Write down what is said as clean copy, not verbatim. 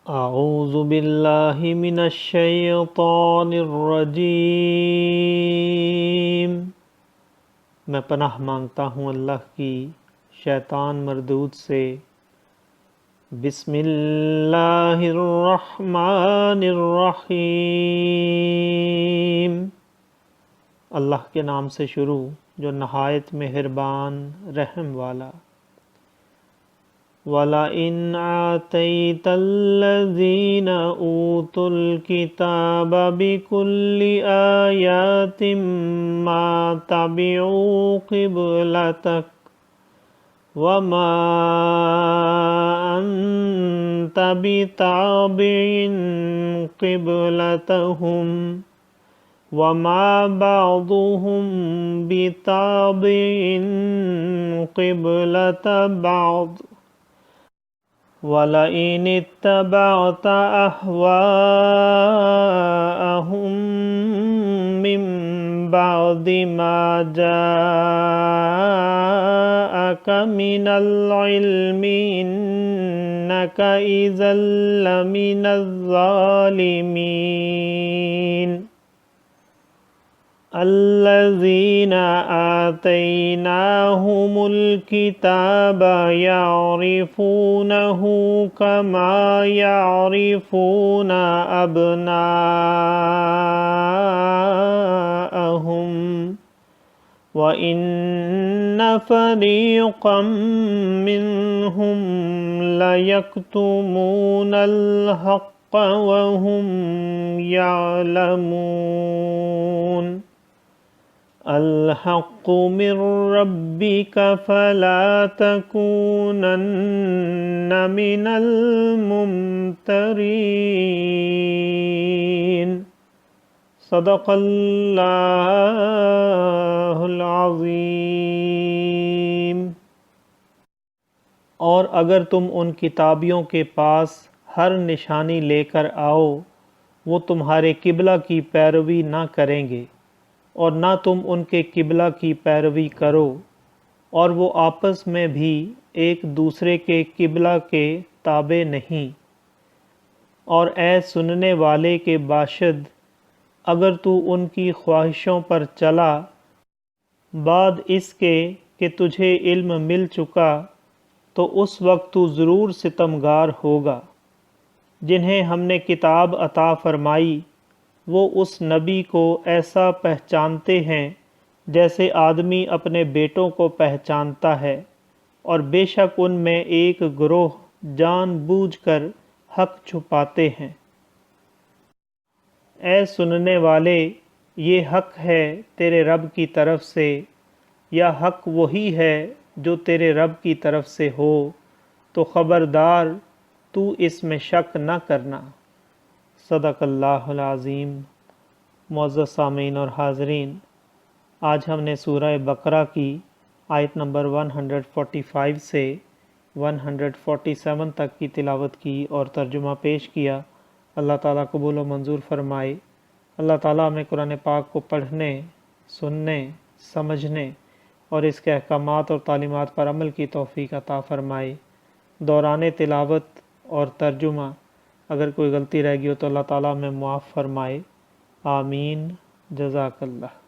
اعوذ باللہ من الشیطان الرجیم، میں پناہ مانگتا ہوں اللہ کی شیطان مردود سے۔ بسم اللہ الرحمن الرحیم، اللہ کے نام سے شروع جو نہایت مہربان رحم والا۔ وَلَئِنْ آتَيْتَ الَّذِينَ أُوتُوا الْكِتَابَ بِكُلِّ آيَاتٍ مَا تَبِعُوا قِبْلَتَكَ وَمَا أَنْتَ بِتَابِعٍ قِبْلَتَهُمْ وَمَا بَعْضُهُمْ بِتَابِعٍ قِبْلَةَ بَعْضٍ وَلَئِنِ اتَّبَعْتَ أَهْوَاءَهُمْ مِنْ بَعْدِ مَا جَاءَكَ مِنَ الْعِلْمِ إِنَّكَ إِذًا لَّمِنَ الظَّالِمِينَ۔ الَّذِينَ آتَيْنَاهُمُ الْكِتَابَ يَعْرِفُونَهُ كَمَا يَعْرِفُونَ أَبْنَاءَهُمْ وَإِنَّ فَرِيقًا مِّنْهُمْ لَيَكْتُمُونَ الْحَقَّ وَهُمْ يَعْلَمُونَ۔ الحق من ربك فلا تكونن من الممترين۔ صدق اللہ العظیم۔ اور اگر تم ان کتابیوں کے پاس ہر نشانی لے کر آؤ، وہ تمہارے قبلہ کی پیروی نہ کریں گے اور نہ تم ان کے قبلہ کی پیروی کرو، اور وہ آپس میں بھی ایک دوسرے کے قبلہ کے تابع نہیں۔ اور اے سننے والے کے باشد، اگر تو ان کی خواہشوں پر چلا بعد اس کے کہ تجھے علم مل چکا، تو اس وقت تو ضرور ستمگار ہوگا۔ جنہیں ہم نے کتاب عطا فرمائی وہ اس نبی کو ایسا پہچانتے ہیں جیسے آدمی اپنے بیٹوں کو پہچانتا ہے، اور بے شک ان میں ایک گروہ جان بوجھ کر حق چھپاتے ہیں۔ اے سننے والے، یہ حق ہے تیرے رب کی طرف سے، یا حق وہی ہے جو تیرے رب کی طرف سے ہو، تو خبردار تو اس میں شک نہ کرنا۔ صدق اللہ العظیم۔ معزز سامعین اور حاضرین، آج ہم نے سورہ بقرہ کی آیت نمبر 145 سے 147 تک کی تلاوت کی اور ترجمہ پیش کیا۔ اللہ تعالیٰ قبول و منظور فرمائے۔ اللہ تعالیٰ ہمیں قرآن پاک کو پڑھنے، سننے، سمجھنے اور اس کے احکامات اور تعلیمات پر عمل کی توفیق عطا فرمائے۔ دوران تلاوت اور ترجمہ اگر کوئی غلطی رہ گئی ہو تو اللہ تعالیٰ ہمیں معاف فرمائے۔ آمین۔ جزاک اللہ۔